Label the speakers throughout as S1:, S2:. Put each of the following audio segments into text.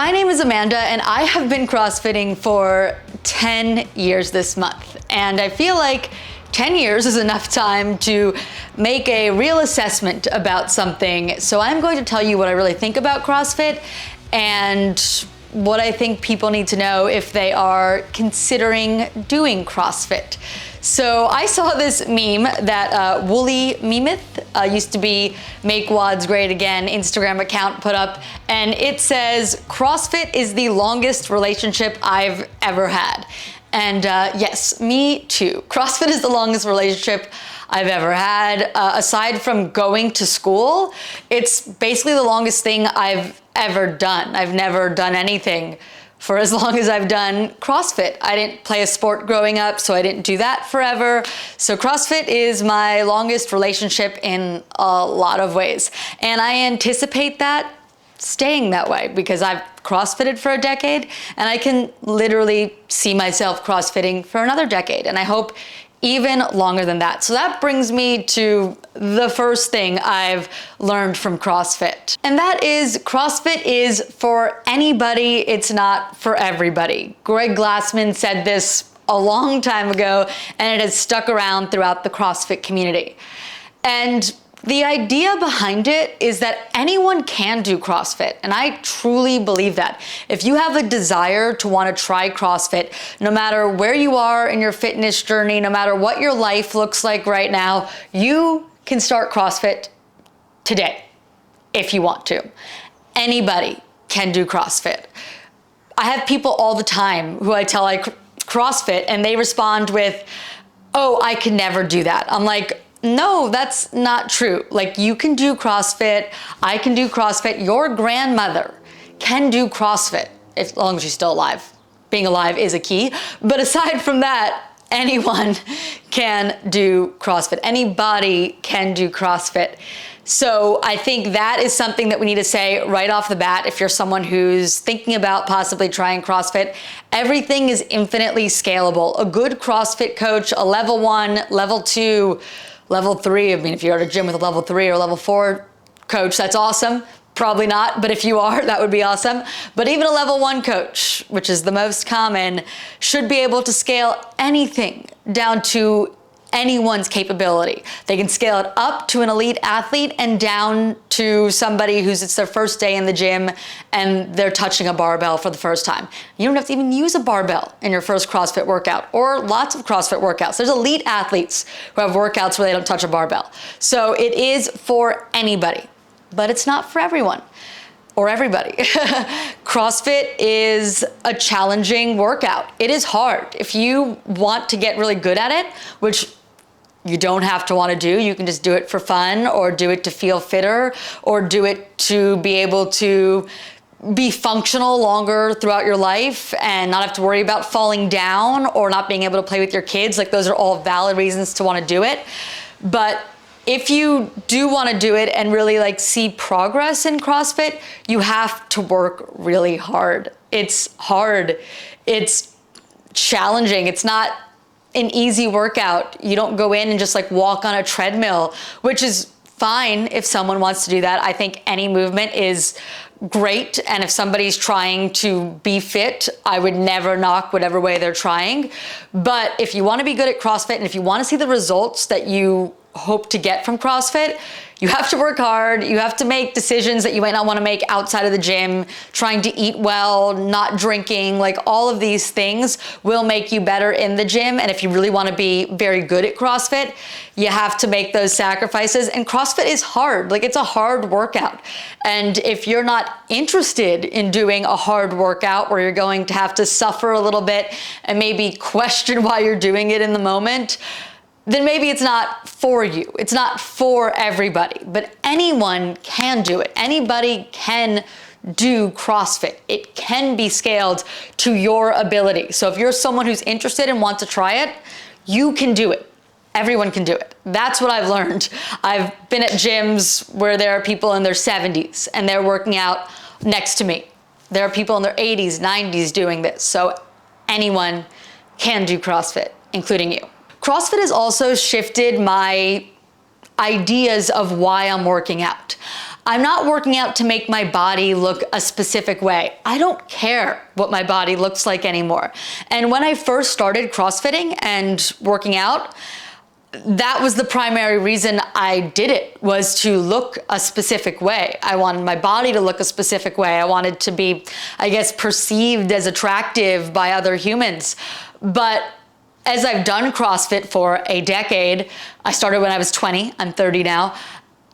S1: My name is Amanda and I have been CrossFitting for 10 years this month. And I feel like 10 years is enough time to make a real assessment about something. So I'm going to tell you what I really think about CrossFit and what I think people need to know if they are considering doing CrossFit. So I saw this meme that Woolly Memeth used to be Make WODs Great Again Instagram account put up, and it says, CrossFit is the longest relationship I've ever had. And yes, me too. CrossFit is the longest relationship I've ever had. Aside from going to school, it's basically the longest thing I've ever done. I've never done anything for as long as I've done CrossFit. I didn't play a sport growing up, so I didn't do that forever. So CrossFit is my longest relationship in a lot of ways. And I anticipate that staying that way because I've CrossFitted for a decade and I can literally see myself CrossFitting for another decade. And I hope even longer than that. So that brings me to the first thing I've learned from CrossFit. And that is CrossFit is for anybody, it's not for everybody. Greg Glassman said this a long time ago and it has stuck around throughout the CrossFit community. And the idea behind it is that anyone can do CrossFit, and I truly believe that. If you have a desire to want to try CrossFit, no matter where you are in your fitness journey, no matter what your life looks like right now, you can start CrossFit today if you want to. Anybody can do CrossFit. I have people all the time who I tell I CrossFit and they respond with, oh, I could never do that. I'm like, no, that's not true. Like, you can do CrossFit, I can do CrossFit, your grandmother can do CrossFit, as long as she's still alive. Being alive is a key. But aside from that, anyone can do CrossFit. Anybody can do CrossFit. So I think that is something that we need to say right off the bat. If you're someone who's thinking about possibly trying CrossFit, everything is infinitely scalable. A good CrossFit coach, a level 1, level 2, level 3, I mean, if you're at a gym with a level 3 or level 4 coach, that's awesome. Probably not, but if you are, that would be awesome. But even a level 1 coach, which is the most common, should be able to scale anything down to anyone's capability. They can scale it up to an elite athlete and down to somebody it's their first day in the gym and they're touching a barbell for the first time. You don't have to even use a barbell in your first CrossFit workout, or lots of CrossFit workouts. There's elite athletes who have workouts where they don't touch a barbell. So it is for anybody, but it's not for everyone or everybody. CrossFit is a challenging workout. It is hard. If you want to get really good at it, which you don't have to want to do. You can just do it for fun, or do it to feel fitter, or do it to be able to be functional longer throughout your life and not have to worry about falling down or not being able to play with your kids. Like, those are all valid reasons to want to do it. But if you do want to do it and really see progress in CrossFit, you have to work really hard. It's hard. It's challenging. It's not an easy workout. You don't go in and just walk on a treadmill, which is fine if someone wants to do that. I think any movement is great. And if somebody's trying to be fit, I would never knock whatever way they're trying. But if you want to be good at CrossFit and if you want to see the results that you hope to get from CrossFit, you have to work hard. You have to make decisions that you might not want to make outside of the gym, trying to eat well, not drinking, all of these things will make you better in the gym. And if you really want to be very good at CrossFit, you have to make those sacrifices. And CrossFit is hard. It's a hard workout. And if you're not interested in doing a hard workout where you're going to have to suffer a little bit and maybe question why you're doing it in the moment, then maybe it's not for you. It's not for everybody, but anyone can do it. Anybody can do CrossFit. It can be scaled to your ability. So if you're someone who's interested and wants to try it, you can do it. Everyone can do it. That's what I've learned. I've been at gyms where there are people in their 70s and they're working out next to me. There are people in their 80s, 90s doing this. So anyone can do CrossFit, including you. CrossFit has also shifted my ideas of why I'm working out. I'm not working out to make my body look a specific way. I don't care what my body looks like anymore. And when I first started CrossFitting and working out, that was the primary reason I did it, was to look a specific way. I wanted my body to look a specific way. I wanted to be, I guess, perceived as attractive by other humans. But as I've done CrossFit for a decade, I started when I was 20, I'm 30 now.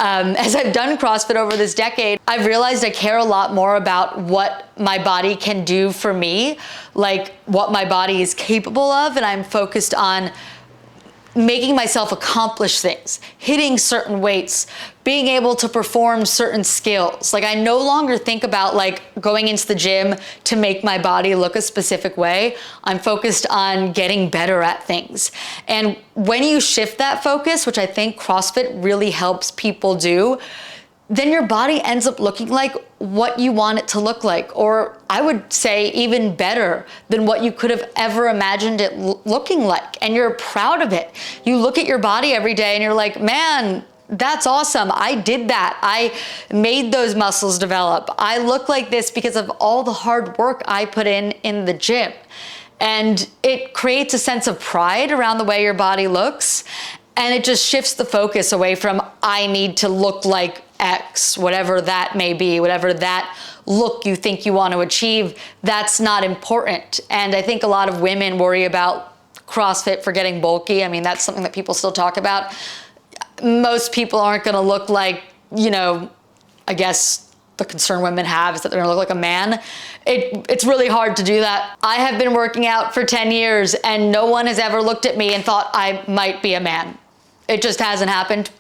S1: As I've done CrossFit over this decade, I've realized I care a lot more about what my body can do for me, like what my body is capable of, and I'm focused on making myself accomplish things, hitting certain weights, being able to perform certain skills. Like, I no longer think about like going into the gym to make my body look a specific way. I'm focused on getting better at things. And when you shift that focus, which I think CrossFit really helps people do, then your body ends up looking like what you want it to look like, or I would say even better than what you could have ever imagined it looking like. And you're proud of it. You look at your body every day and you're like, man, that's awesome. I did that. I made those muscles develop. I look like this because of all the hard work I put in the gym. And it creates a sense of pride around the way your body looks. And it just shifts the focus away from, I need to look like X, whatever that may be, whatever that look you think you want to achieve, that's not important. And I think a lot of women worry about CrossFit for getting bulky. I mean, that's something that people still talk about. Most people aren't going to look like, you know, I guess the concern women have is that they're going to look like a man. It's really hard to do that. I have been working out for 10 years and no one has ever looked at me and thought I might be a man. It just hasn't happened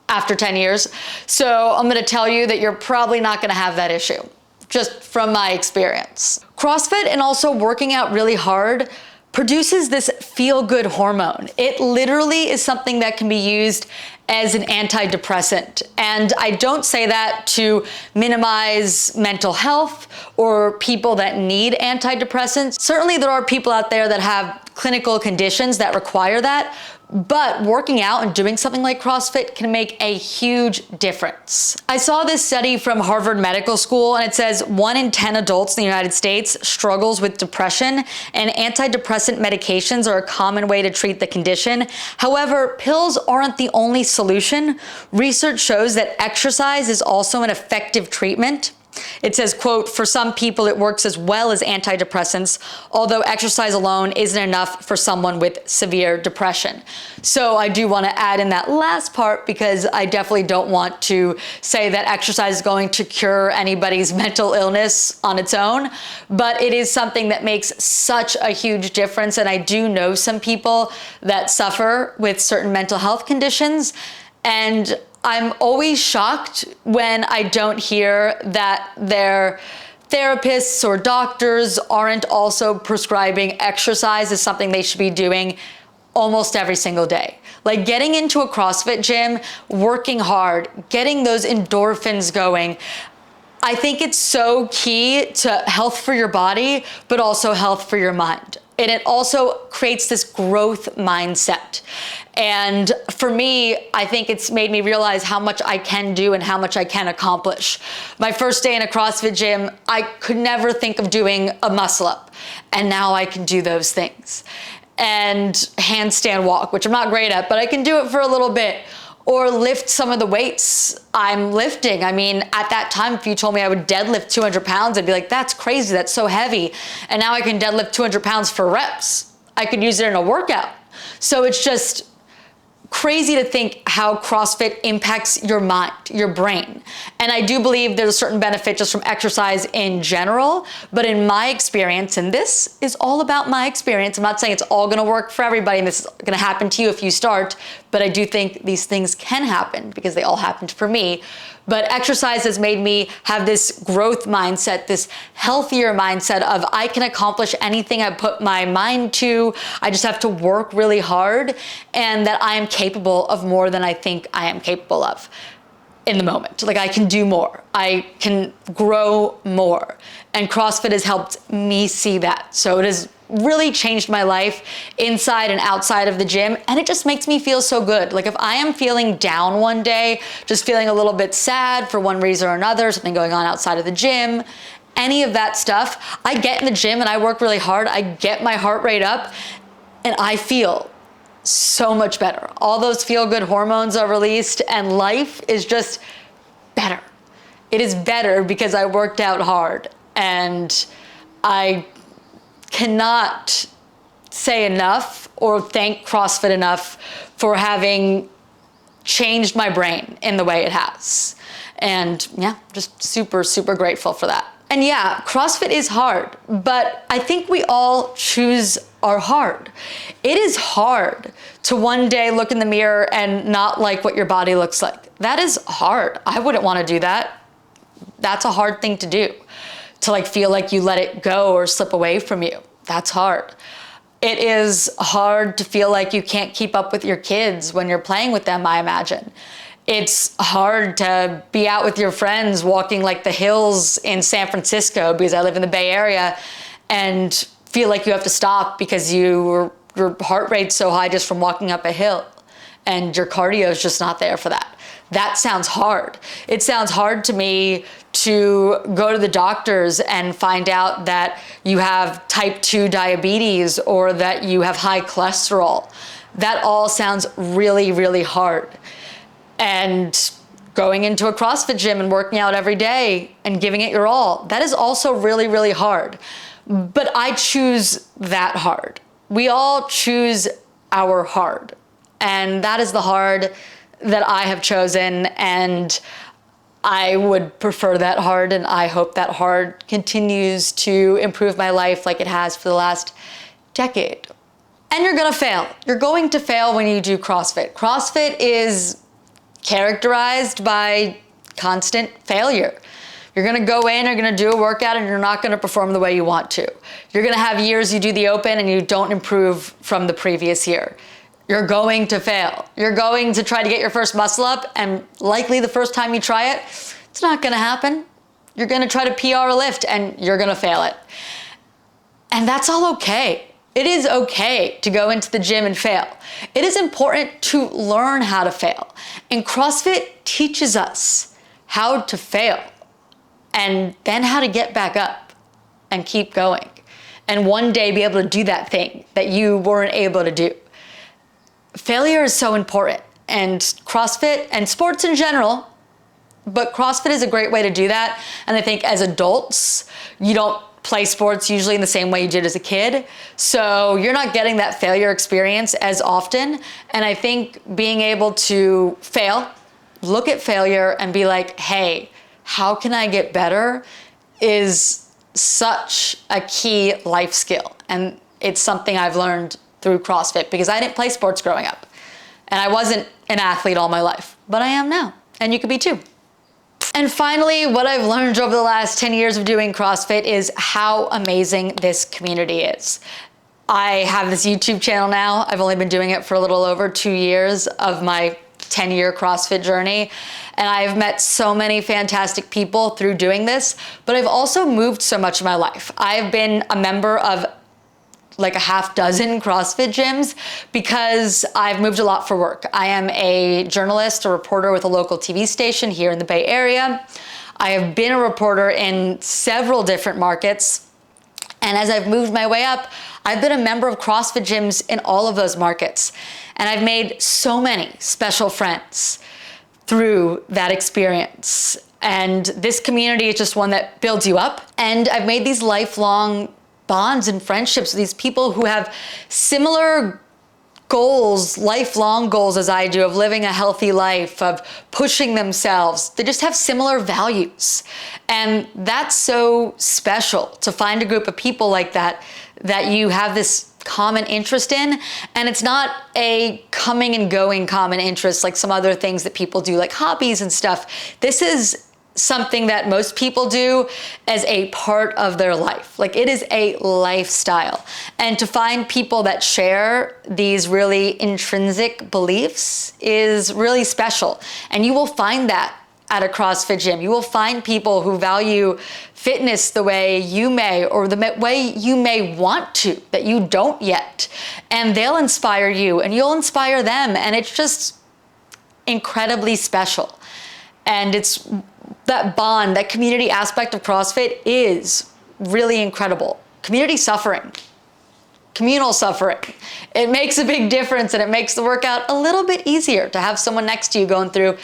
S1: after 10 years. So I'm gonna tell you that you're probably not gonna have that issue, just from my experience. CrossFit and also working out really hard produces this feel-good hormone. It literally is something that can be used as an antidepressant. And I don't say that to minimize mental health or people that need antidepressants. Certainly there are people out there that have clinical conditions that require that, but working out and doing something like CrossFit can make a huge difference. I saw this study from Harvard Medical School, and it says 1 in 10 adults in the United States struggles with depression, and antidepressant medications are a common way to treat the condition. However, pills aren't the only solution. Research shows that exercise is also an effective treatment. It says, quote, for some people it works as well as antidepressants, although exercise alone isn't enough for someone with severe depression. So I do want to add in that last part because I definitely don't want to say that exercise is going to cure anybody's mental illness on its own, but it is something that makes such a huge difference. And I do know some people that suffer with certain mental health conditions, and I'm always shocked when I don't hear that their therapists or doctors aren't also prescribing exercise as something they should be doing almost every single day. Like getting into a CrossFit gym, working hard, getting those endorphins going. I think it's so key to health for your body, but also health for your mind. And it also creates this growth mindset. And for me, I think it's made me realize how much I can do and how much I can accomplish. My first day in a CrossFit gym, I could never think of doing a muscle up. And now I can do those things. And handstand walk, which I'm not great at, but I can do it for a little bit. Or lift some of the weights I'm lifting. I mean, at that time, if you told me I would deadlift 200 pounds, I'd be like, that's crazy, that's so heavy. And now I can deadlift 200 pounds for reps. I could use it in a workout. So it's just crazy to think how CrossFit impacts your mind, your brain. And I do believe there's a certain benefit just from exercise in general, but in my experience, and this is all about my experience, I'm not saying it's all gonna work for everybody and this is gonna happen to you if you start, but I do think these things can happen because they all happened for me. But exercise has made me have this growth mindset, this healthier mindset of I can accomplish anything I put my mind to. I just have to work really hard, and that I am capable of more than I think I am capable of. in the moment. Like I can do more. I can grow more. And CrossFit has helped me see that. So it has really changed my life inside and outside of the gym. And it just makes me feel so good. Like if I am feeling down one day, just feeling a little bit sad for one reason or another, something going on outside of the gym, any of that stuff, I get in the gym and I work really hard. I get my heart rate up and I feel so much better. All those feel-good hormones are released and life is just better. It is better because I worked out hard, and I cannot say enough or thank CrossFit enough for having changed my brain in the way it has. And yeah, just super, super grateful for that. And yeah, CrossFit is hard, but I think we all choose our hard. It is hard to one day look in the mirror and not like what your body looks like. That is hard. I wouldn't want to do that. That's a hard thing to do. To like feel like you let it go or slip away from you. That's hard. It is hard to feel like you can't keep up with your kids when you're playing with them, I imagine. It's hard to be out with your friends walking like the hills in San Francisco, because I live in the Bay Area, and feel like you have to stop because your heart rate's so high just from walking up a hill, and your cardio is just not there for that. That sounds hard. It sounds hard to me to go to the doctors and find out that you have type 2 diabetes or that you have high cholesterol. That all sounds really, really hard. And going into a CrossFit gym and working out every day and giving it your all, that is also really, really hard. But I choose that hard. We all choose our hard. And that is the hard that I have chosen, and I would prefer that hard, and I hope that hard continues to improve my life like it has for the last decade. And you're gonna fail. You're going to fail when you do CrossFit. CrossFit is characterized by constant failure. You're gonna go in, you're gonna do a workout, and you're not gonna perform the way you want to. You're gonna have years you do the open and you don't improve from the previous year. You're going to fail. You're going to try to get your first muscle up, and likely the first time you try it, it's not gonna happen. You're gonna try to PR a lift and you're gonna fail it. And that's all okay. It is okay to go into the gym and fail. It is important to learn how to fail. And CrossFit teaches us how to fail and then how to get back up and keep going. And one day be able to do that thing that you weren't able to do. Failure is so important, and CrossFit and sports in general, but CrossFit is a great way to do that. And I think as adults, you don't play sports usually in the same way you did as a kid. So you're not getting that failure experience as often. And I think being able to fail, look at failure and be like, hey, how can I get better, is such a key life skill. And it's something I've learned through CrossFit, because I didn't play sports growing up. And I wasn't an athlete all my life, but I am now. And you could be too. And finally, what I've learned over the last 10 years of doing CrossFit is how amazing this community is. I have this YouTube channel now. I've only been doing it for a little over 2 years of my 10-year CrossFit journey. And I've met so many fantastic people through doing this, but I've also moved so much in my life. I've been a member of like a half dozen CrossFit gyms because I've moved a lot for work. I am a journalist, a reporter with a local TV station here in the Bay Area. I have been a reporter in several different markets. And as I've moved my way up, I've been a member of CrossFit gyms in all of those markets. And I've made so many special friends through that experience. And this community is just one that builds you up. And I've made these lifelong bonds and friendships with these people who have similar goals, lifelong goals as I do, of living a healthy life, of pushing themselves. They just have similar values. And that's so special to find a group of people like that, that you have this common interest in. And it's not a coming and going common interest like some other things that people do, like hobbies and stuff. This is something that most people do as a part of their life. Like, it is a lifestyle. And to find people that share these really intrinsic beliefs is really special. And you will find that at a CrossFit gym. You will find people who value fitness the way you may, or the way you may want to, that you don't yet. And they'll inspire you and you'll inspire them. And it's just incredibly special. And it's that bond, that community aspect of CrossFit is really incredible. Community suffering, communal suffering. It makes a big difference, and it makes the workout a little bit easier to have someone next to you going through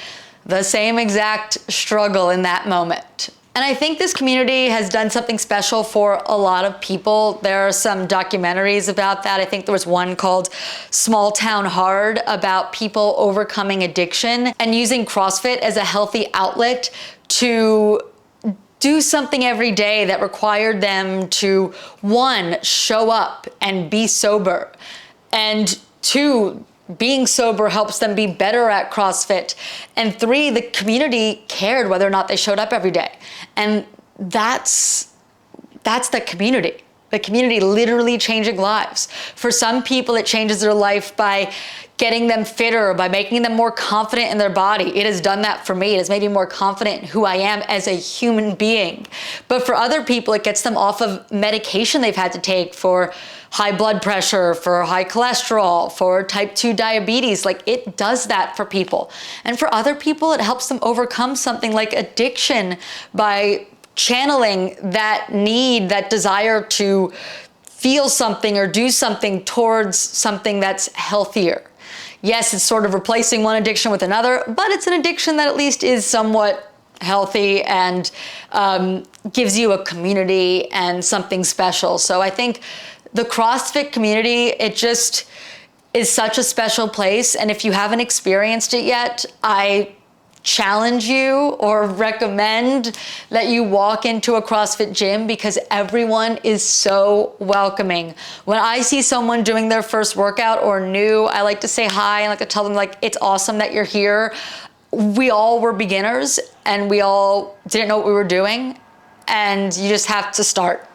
S1: the same exact struggle in that moment. And I think this community has done something special for a lot of people. There are some documentaries about that. I think there was one called Small Town Hard, about people overcoming addiction and using CrossFit as a healthy outlet to do something every day that required them to, one, show up and be sober, and two, being sober helps them be better at CrossFit. And three, the community cared whether or not they showed up every day. And that's the community. The community literally changing lives. For some people, it changes their life by getting them fitter, by making them more confident in their body. It has done that for me. It has made me more confident in who I am as a human being. But for other people, it gets them off of medication they've had to take for high blood pressure, for high cholesterol, for type 2 diabetes. Like, it does that for people. And for other people, it helps them overcome something like addiction by channeling that need, that desire to feel something or do something towards something that's healthier. Yes, it's sort of replacing one addiction with another, but it's an addiction that at least is somewhat healthy and gives you a community and something special. So I think the CrossFit community, it just is such a special place. And if you haven't experienced it yet, I challenge you or recommend that you walk into a CrossFit gym, because everyone is so welcoming. When I see someone doing their first workout or new, I like to say hi. I like to tell them, like, it's awesome that you're here. We all were beginners and we all didn't know what we were doing, and you just have to start.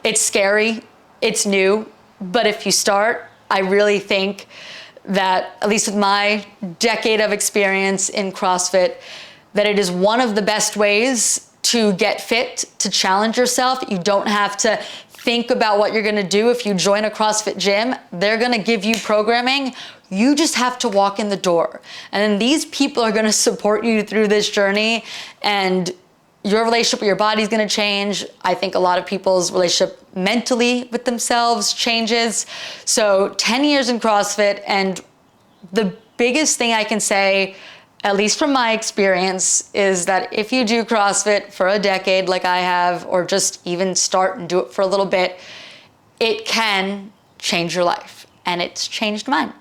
S1: It's scary, it's new, but if you start, I really think that, at least with my decade of experience in CrossFit, that it is one of the best ways to get fit, to challenge yourself. You don't have to think about what you're gonna do. If you join a CrossFit gym, they're gonna give you programming. You just have to walk in the door. And then these people are gonna support you through this journey, and your relationship with your body is gonna change. I think a lot of people's relationship mentally with themselves changes. So 10 years in CrossFit, and the biggest thing I can say, at least from my experience, is that if you do CrossFit for a decade like I have, or just even start and do it for a little bit, it can change your life. And it's changed mine.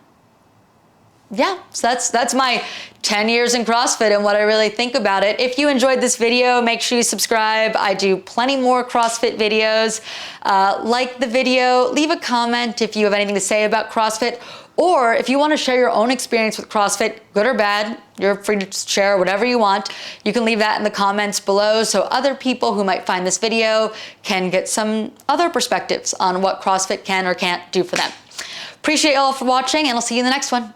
S1: Yeah, so that's my 10 years in CrossFit and what I really think about it. If you enjoyed this video, make sure you subscribe. I do plenty more CrossFit videos. Like the video, leave a comment if you have anything to say about CrossFit, or if you want to share your own experience with CrossFit, good or bad, you're free to share whatever you want. You can leave that in the comments below so other people who might find this video can get some other perspectives on what CrossFit can or can't do for them. Appreciate you all for watching, and I'll see you in the next one.